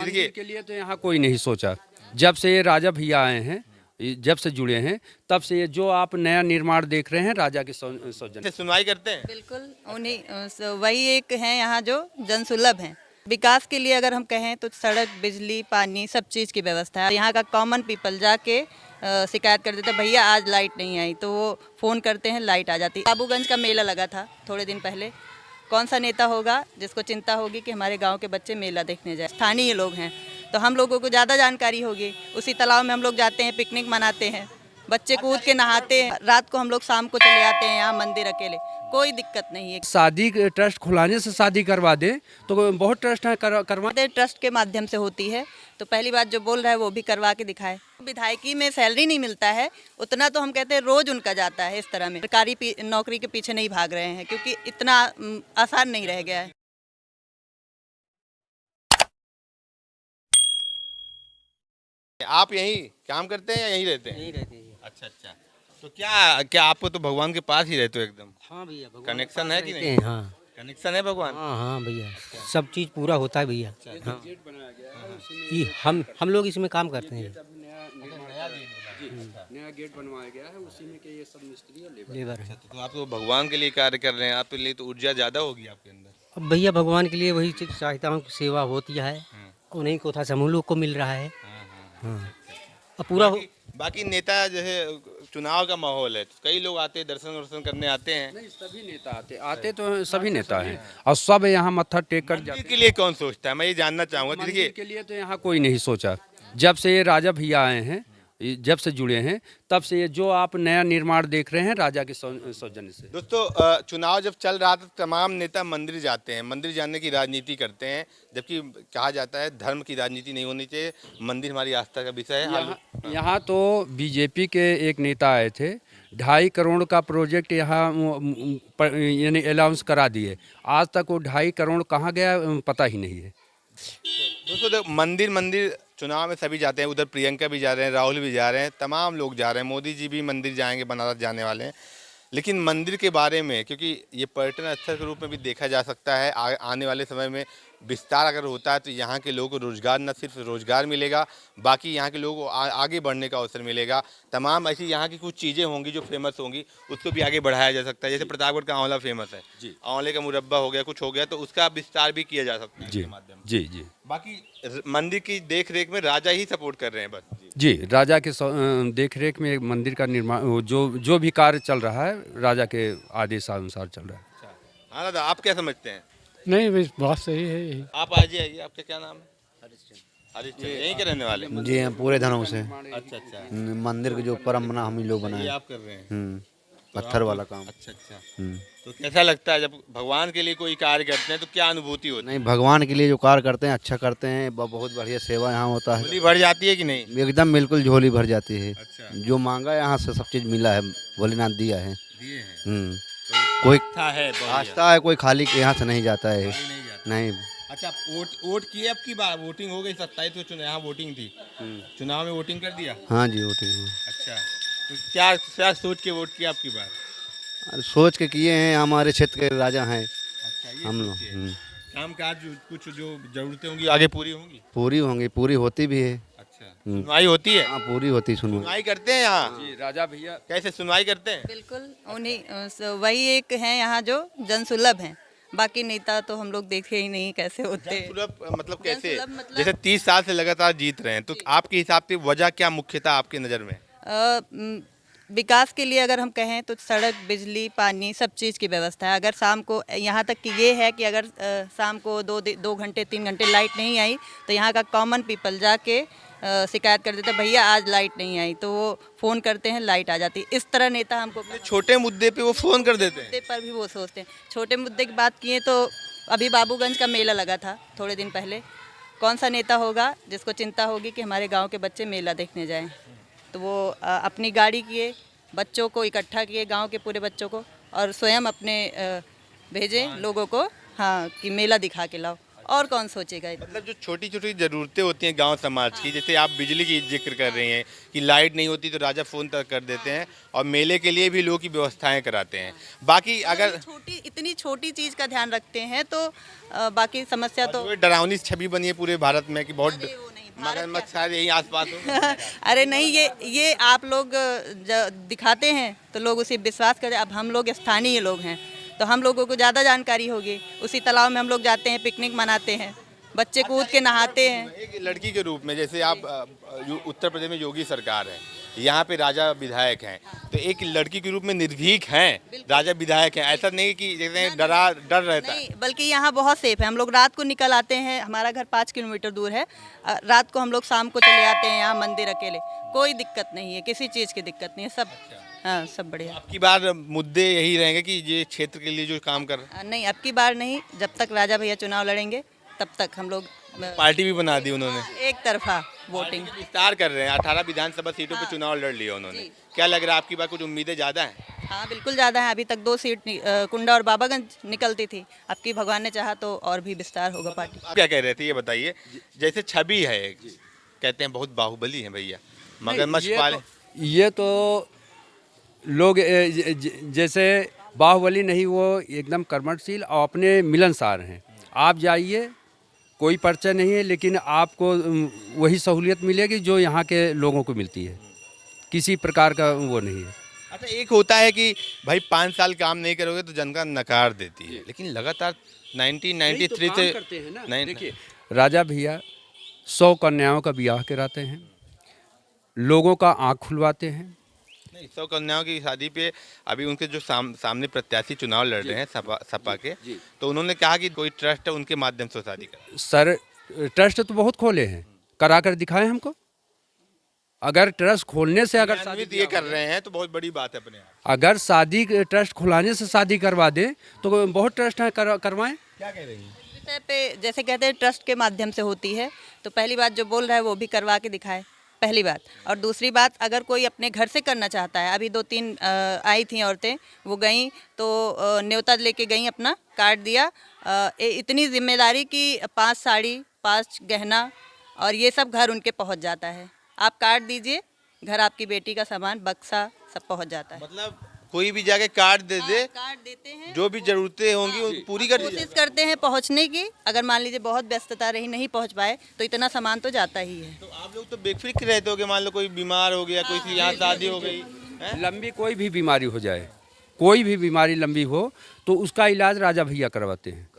मंदिर के लिए तो यहाँ कोई नहीं सोचा। जब से ये राजा भैया आए हैं, जब से जुड़े हैं, तब से ये जो आप नया निर्माण देख रहे हैं राजा के सौजन्य से सुनवाई करते हैं। बिल्कुल उन्हीं वही एक हैं यहाँ जो जन सुलभ हैं। विकास के लिए अगर हम कहें तो सड़क, बिजली, पानी, सब चीज़ की व्यवस्था है। यहाँ का कॉमन पीपल जाके शिकायत कर देता है, भैया आज लाइट नहीं आई, तो वो फ़ोन करते हैं, लाइट आ जाती है। बाबूगंज का मेला लगा था थोड़े दिन पहले। कौन सा नेता होगा जिसको चिंता होगी कि हमारे गांव के बच्चे मेला देखने जाए? स्थानीय लोग हैं तो हम लोगों को ज़्यादा जानकारी होगी। उसी तालाब में हम लोग जाते हैं, पिकनिक मनाते हैं, बच्चे कूद के नहाते हैं। रात को हम लोग शाम को चले आते हैं यहाँ मंदिर अकेले, कोई दिक्कत नहीं है। शादी ट्रस्ट खुलाने से शादी करवा दें तो बहुत ट्रस्ट है करवा ट्रस्ट के माध्यम से होती है, तो पहली बात जो बोल रहा है वो भी करवा के दिखाए। विधायकी में सैलरी नहीं मिलता है उतना, तो हम कहते हैं रोज उनका जाता है। इस तरह में सरकारी नौकरी के पीछे नहीं भाग रहे हैं क्योंकि इतना आसान नहीं रह गया है। आप यहीं काम करते हैं या यहीं रहते हैं? यहीं रहते हैं। अच्छा अच्छा। तो क्या क्या आपको तो भगवान के पास ही रहते हो एकदम? हाँ भैया, भगवान कनेक्शन के है पास कि रहते नहीं? हैं, हाँ कनेक्शन है भगवान? हाँ हाँ भैया, सब चीज़ पूरा होता है भैया। हाँ, ये हम लोग इसमें काम करते हैं, नया गेट बनवाया गया है, उसी में के ये सब मिस्त्री और लेबर है। तो आप तो भगवान के लिए कार्य कर रहे हैं, आपके लिए तो ऊर्जा ज्यादा होगी आपके अंदर। अब भैया भगवान के लिए वही चीज़ चाहता हूँ कि सेवा होती है, उन्हीं को था समूह लोग को मिल रहा है। हाँ, अब पूरा बाकी नेता जैसे चुनाव का माहौल है, कई लोग आते हैं, दर्शन वर्शन करने आते हैं। नहीं, सभी नेता आते तो सभी नेता हैं और सब यहाँ मत्था टेक कर मंदिर जाते के लिए कौन सोचता है, मैं ये जानना चाहूंगा। हैं। देखिए मंदिर के लिए तो यहाँ कोई नहीं सोचा। जब से ये राजा भैया आए हैं, जब से जुड़े हैं, तब से ये जो आप नया निर्माण देख रहे हैं राजा के सौजन्य से। दोस्तों, चुनाव जब चल रहा था तमाम नेता मंदिर जाते हैं, मंदिर जाने की राजनीति करते हैं, जबकि कहा जाता है धर्म की राजनीति नहीं होनी चाहिए, मंदिर हमारी आस्था का विषय है। यहाँ तो बीजेपी के एक नेता आए थे, 2.5 करोड़ का प्रोजेक्ट यहाँ यानी अलाउंस करा दिए। आज तक वो 2.5 करोड़ कहाँ गया पता ही नहीं है। दोस्तों देखो, मंदिर मंदिर चुनाव में सभी जाते हैं, उधर प्रियंका भी जा रहे हैं, राहुल भी जा रहे हैं, तमाम लोग जा रहे हैं, मोदी जी भी मंदिर जाएंगे, बनारस जाने वाले हैं। लेकिन मंदिर के बारे में, क्योंकि ये पर्यटन स्थल के रूप में भी देखा जा सकता है, आने वाले समय में विस्तार अगर होता है तो यहाँ के लोगों को रोजगार, न सिर्फ रोजगार मिलेगा, बाकी यहाँ के लोगों को आगे बढ़ने का अवसर मिलेगा। तमाम ऐसी यहाँ की कुछ चीज़ें होंगी जो फेमस होंगी, उसको भी आगे बढ़ाया जा सकता है। जैसे प्रतापगढ़ का आंवला फेमस है जी, आंवले का मुरब्बा हो गया, कुछ हो गया, तो उसका विस्तार भी किया जा सकता है जी इसके माध्यम से। जी जी बाकी मंदिर की देख रेख में राजा ही सपोर्ट कर रहे हैं बस। जी, राजा के देखरेख में एक मंदिर का निर्माण, जो भी कार्य चल रहा है राजा के आदेशानुसार चल रहा है। हाँ दादा, आप क्या समझते हैं? नहीं बस बात सही है यही। आप आज आइए, आपका क्या नाम है? हरिश्चंद्र। यहीं के रहने वाले? जी हाँ, पूरे धनों से। अच्छा अच्छा। मंदिर के जो परम बना हम ही लोग ये बनाए। आप कर रहे हैं? पत्थर वाला काम। अच्छा अच्छा। तो कैसा लगता है जब भगवान के लिए कोई कार्य करते हैं तो क्या अनुभूति होती है? नहीं, भगवान के लिए जो कार्य करते हैं अच्छा करते हैं, बहुत बढ़िया सेवा यहाँ होता है। झोली भर जाती है कि नहीं? एकदम बिल्कुल झोली भर जाती है। अच्छा। जो मांगा यहाँ से सब चीज मिला है, भोलेनाथ दिया है। दिए हैं। कोई आस्था है, बहुत आस्था है, कोई खाली यहाँ से नहीं जाता है। नहीं जाता। नहीं। अच्छा, वोट किए अब की बार? वोटिंग हो गई 27 को, चुनाव यहाँ वोटिंग थी, चुनाव में वोटिंग कर दिया? हाँ जी, वोटिंग। अच्छा, तो क्या क्या सोच के वोट किया अब की बार? अरे सोच के किए हैं, हमारे क्षेत्र के राजा हैं अच्छा, ये हम लोग। सोच के। काम काज कुछ जो जरूरतें होंगी आगे पूरी होंगी? पूरी होंगी, पूरी होती भी है। अच्छा, सुनवाई होती है? हाँ, पूरी होती सुनो। सुनवाई करते हैं यहाँ? जी, राजा भैया कैसे सुनवाई करते हैं? बिल्कुल उन्हीं वही एक हैं यहाँ जो जन सुलभ हैं। बाकी नेता तो हम लोग देखे ही नहीं कैसे होते हैं। जनसुलभ मतलब कैसे? जनसुलभ मतलब- जैसे 30 साल से लगातार जीत रहे हैं, तो आपके हिसाब से वजह क्या मुख्यतः आपकी नज़र में? विकास के लिए अगर हम कहें तो सड़क, बिजली, पानी, सब चीज़ की व्यवस्था है। अगर शाम को, यहाँ तक कि ये है कि अगर शाम को 2 घंटे 3 घंटे लाइट नहीं आई तो यहाँ का कॉमन पीपल जाके शिकायत कर देता है, भैया आज लाइट नहीं आई, तो वो फ़ोन करते हैं, लाइट आ जाती है। इस तरह नेता हमको छोटे मुद्दे पे वो फ़ोन कर देते हैं। मुद्दे पर भी वो सोचते हैं। छोटे मुद्दे की बात किए तो अभी बाबूगंज का मेला लगा था थोड़े दिन पहले। कौन सा नेता होगा जिसको चिंता होगी कि हमारे गाँव के बच्चे मेला देखने जाएँ? तो वो अपनी गाड़ी किए, बच्चों को इकट्ठा किए, गांव के पूरे बच्चों को, और स्वयं अपने भेजे लोगों को, हाँ, कि मेला दिखा के लाओ। और कौन सोचेगा इतना? मतलब जो छोटी छोटी ज़रूरतें होती हैं गांव समाज की, जैसे आप बिजली की जिक्र कर रही हैं कि लाइट नहीं होती तो राजा फ़ोन तक कर देते हैं, और मेले के लिए भी लोगों की व्यवस्थाएं कराते हैं। बाकी अगर इतनी छोटी चीज़ का ध्यान रखते हैं तो बाकी समस्या तो जो डरावनी छवि बनी है पूरे भारत में कि बहुत अरे वो नहीं, भारत मगरमच्छ शायद यही आसपास हो। अरे नहीं, ये आप लोग दिखाते हैं तो लोग उसे विश्वास करते। अब हम लोग स्थानीय लोग हैं तो हम लोगों को ज़्यादा जानकारी होगी। उसी तालाब में हम लोग जाते हैं, पिकनिक मनाते हैं, बच्चे कूद के नहाते हैं। एक लड़की के रूप में, जैसे आप उत्तर प्रदेश में योगी सरकार है, यहाँ पे राजा विधायक हैं, तो एक लड़की के रूप में निर्भीक हैं, राजा विधायक हैं, ऐसा नहीं कि जैसे डर रहता है। नहीं, बल्कि यहाँ बहुत सेफ है। हम लोग रात को निकल आते हैं, हमारा घर 5 किलोमीटर दूर है। रात को हम लोग शाम को चले आते हैं यहाँ मंदिर अकेले, कोई दिक्कत नहीं है, किसी चीज़ की दिक्कत नहीं है, सब हाँ सब बढ़िया। अब की बार मुद्दे यही रहेंगे कि ये क्षेत्र के लिए जो काम कर रहे नहीं, अब की बार नहीं, जब तक राजा भैया चुनाव लड़ेंगे तब तक हम लोग हैं, पार्टी भी बना दी उन्होंने, एक तरफा वोटिंग। विस्तार कर रहे हैं, 18 विधानसभा सीटों पे चुनाव लड़ लिया उन्होंने। क्या लग रहा है आपकी बार कुछ उम्मीदें ज़्यादा हैं? हाँ बिल्कुल ज़्यादा है। अभी तक 2 सीट कुंडा और बाबागंज निकलती थी, अब की भगवान ने चाहा तो और भी विस्तार होगा पार्टी। आप क्या कह रहे थे ये बताइए। जैसे छवि है, कहते हैं बहुत बाहुबली है भैया, मगरमच्छ पाले। ये तो लोग जैसे बाहुबली नहीं, वो एकदम कर्मठशील और अपने मिलनसार हैं। आप जाइए, कोई परिचय नहीं है, लेकिन आपको वही सहूलियत मिलेगी जो यहाँ के लोगों को मिलती है, किसी प्रकार का वो नहीं है। अच्छा, एक होता है कि भाई 5 साल काम नहीं करोगे तो जनता नकार देती है, लेकिन लगातार 1993 से नहीं, देखिए राजा भैया 100 कन्याओं का ब्याह कराते हैं, लोगों का आँख खुलवाते हैं। नहीं, 100 कन्याओं की शादी पे अभी उनके जो सामने प्रत्याशी चुनाव लड़ रहे हैं सपा के, तो उन्होंने कहा कि कोई ट्रस्ट है उनके माध्यम से शादी कर। सर ट्रस्ट तो बहुत खोले हैं, करा कर दिखाएं हमको। अगर ट्रस्ट खोलने से अगर शादी ये कर रहे हैं तो बहुत बड़ी बात है अपने आप। अगर शादी ट्रस्ट खुलाने से शादी करवा दें तो बहुत ट्रस्ट है, करवाएं। क्या कह रही हैं? विषय पे जैसे कहते हैं ट्रस्ट के माध्यम से होती है, तो पहली बात जो बोल रहा है वो भी करवा के दिखाए, पहली बात। और दूसरी बात, अगर कोई अपने घर से करना चाहता है, अभी 2-3 आई थी औरतें, वो गईं तो न्योता लेके गईं, अपना कार्ड दिया। इतनी जिम्मेदारी कि 5 साड़ी, 5 गहना और ये सब घर उनके पहुंच जाता है। आप कार्ड दीजिए, घर आपकी बेटी का सामान, बक्सा सब पहुंच जाता है। मतलब कोई भी जाके कार्ड दे दे, कार्ड देते हैं, जो भी जरूरतें होंगी वो पूरी कर दी कोशिश करते हैं पहुंचने की। अगर मान लीजिए बहुत व्यस्तता रही, नहीं पहुंच पाए, तो इतना सामान तो जाता ही है। तो आप लोग तो बेफिक्र रहते हो कि मान लो कोई बीमार हो गया, कोई की यहाँ शादी हो गई है? लंबी कोई भी बीमारी हो जाए, कोई भी बीमारी लंबी हो तो उसका इलाज राजा भैया करवाते हैं।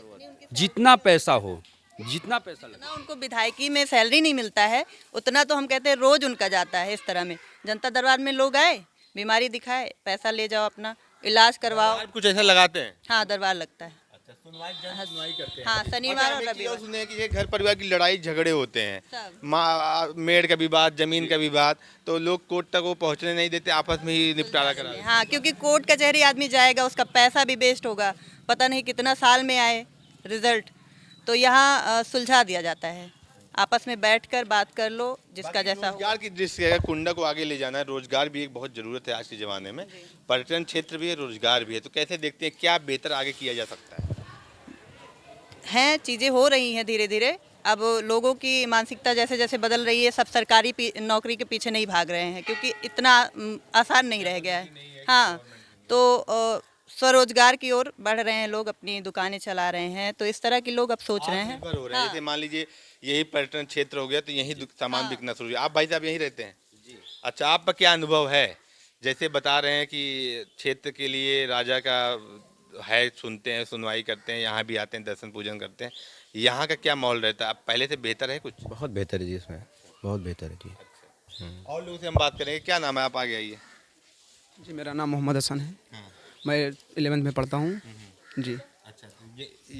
जितना पैसा हो, जितना पैसा लगे। ना उनको विधायकी में सैलरी नहीं मिलता है, उतना तो हम कहते हैं रोज उनका जाता है। इस तरह में जनता दरबार में लोग आए, बीमारी दिखाए, पैसा ले जाओ, अपना इलाज करवाओ। आप कुछ ऐसा लगाते हैं? हाँ, दरबार लगता है। अच्छा, सुनवाई करते हैं। हाँ, शनिवार और रविवार। सुने हैं कि ये घर परिवार की लड़ाई झगड़े होते हैं, सब। मेड़ का विवाद, जमीन का विवाद, तो लोग कोर्ट तक वो पहुंचने नहीं देते, आपस में ही निपटारा करा देते हैं। हाँ, क्योंकि कोर्ट कचहरी आदमी जाएगा, उसका पैसा भी वेस्ट होगा, पता नहीं कितना साल में आए रिजल्ट। तो यहाँ सुलझा दिया जाता है, आपस में बैठकर बात कर लो, जिसका जैसा हो। रोजगार की दृष्टि से कुंडा को आगे ले जाना है, रोजगार भी एक बहुत जरूरत है आज के ज़माने में, पर्यटन क्षेत्र भी है, रोजगार भी है, तो कैसे देखते हैं क्या बेहतर आगे किया जा सकता है? चीज़ें हो रही हैं धीरे धीरे। अब लोगों की मानसिकता जैसे जैसे बदल रही है, सब सरकारी नौकरी के पीछे नहीं भाग रहे हैं, क्योंकि इतना आसान नहीं रह गया है। हाँ, तो स्वरोजगार की ओर बढ़ रहे हैं लोग, अपनी दुकानें चला रहे हैं, तो इस तरह के लोग अब सोच रहे हैं। निर्भर हो रहे हैं। जैसे मान लीजिए यही पर्यटन क्षेत्र हो गया तो यही सामान बिकना शुरू हुआ। आप भाई साहब यहीं रहते हैं? जी। अच्छा, आपका क्या अनुभव है? जैसे बता रहे हैं कि क्षेत्र के लिए राजा का है, सुनते हैं, सुनवाई करते हैं, यहाँ भी आते हैं, दर्शन पूजन करते हैं, यहाँ का क्या माहौल रहता है? अब पहले से बेहतर है कुछ? बहुत बेहतर है जी, इसमें बहुत बेहतर है जी। और लोगों से हम बात करेंगे। क्या नाम है? आप आगे आइए। जी, मेरा नाम मोहम्मद हसन है। मैं 11th में पढ़ता हूँ जी। अच्छा,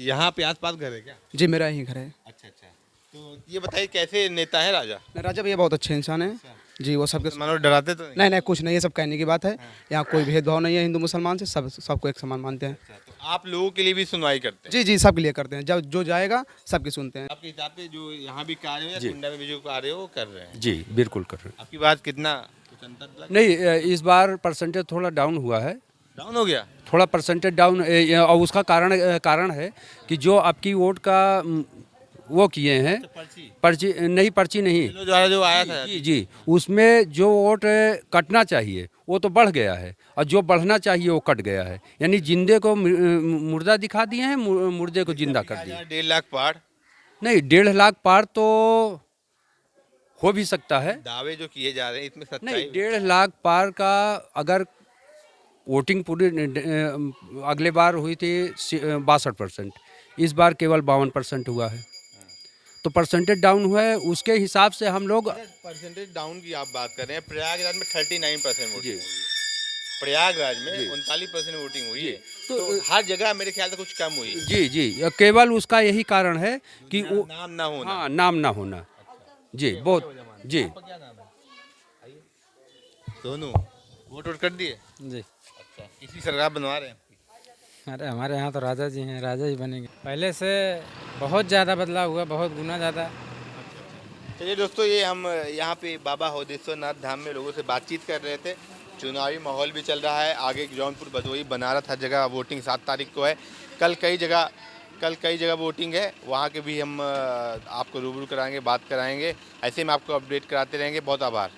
यहाँ पे आसपास घर है क्या? जी, मेरा यहीं घर है। अच्छा अच्छा, तो ये बताइए कैसे नेता है राजा? राजा भैया बहुत अच्छे इंसान हैं जी। वो सबके मानो डराते तो नहीं? नहीं, कुछ नहीं, ये सब कहने की बात है। यहाँ कोई भेदभाव नहीं है हिंदू मुसलमान से, सबको एक समान मानते हैं। तो आप लोगों के लिए भी सुनवाई करते हैं? जी जी, सबके लिए करते हैं, जब जो जाएगा सबकी सुनते हैं। आपके हिसाब से जो यहाँ भी कार्य हो या कुंडा में भी जो कार्य हो वो कर रहे हैं? जी बिल्कुल कर रहे हैं। आपकी बात कितना कुछ अंतर लगा? नहीं, इस बार परसेंटेज थोड़ा डाउन हुआ है, डाउन हो गया? थोड़ा परसेंटेज डाउन, और उसका कारण है कि जो आपकी वोट का वो किए हैं। पर्ची नहीं, पर्ची नहीं। जो आया था जी जी, उसमें जो वोट कटना चाहिए वो तो बढ़ गया है, और जो बढ़ना चाहिए वो कट गया है। यानी जिंदे को मुर्दा दिखा दिए हैं, मुर्दे को जिंदा कर दिया। 1.5 लाख पार नहीं, 1.5 लाख पार तो हो भी सकता है। दावे जो किए जा रहे हैं इसमें नहीं, सच्चाई 1.5 लाख पार का अगर वोटिंग पूरी अगले बार हुई थी 62%, इस बार केवल 52% हुआ है, तो परसेंटेज डाउन हुआ है। उसके हिसाब से हम लोग परसेंटेज डाउन की आप बात कर रहे हैं। प्रयागराज में 39% वोटिंग हुई है। प्रयागराज में 39% वोटिंग हुई है, तो हर जगह मेरे ख्याल से कुछ कम हुई है। जी जी, केवल उसका यही कारण है कि वो नाम ना होना। हाँ, नाम ना होना। जी, बहुत जी। दोनों वोट कर दिए। जी। अच्छा, किसी सरकार बनवा रहे हैं? अरे हमारे यहाँ तो राजा जी हैं, राजा ही बनेंगे। पहले से बहुत ज़्यादा बदलाव हुआ, बहुत गुना ज़्यादा। चलिए दोस्तों, ये हम यहाँ पे बाबा होदेश्वर नाथ धाम में लोगों से बातचीत कर रहे थे। चुनावी माहौल भी चल रहा है। आगे जौनपुर, भदोही, बनारस, हर जगह वोटिंग 7 तारीख को है। कल कई जगह वोटिंग है, वहाँ के भी हम आपको रूबरू कराएंगे, बात कराएंगे। ऐसे में आपको अपडेट कराते रहेंगे। बहुत आभार।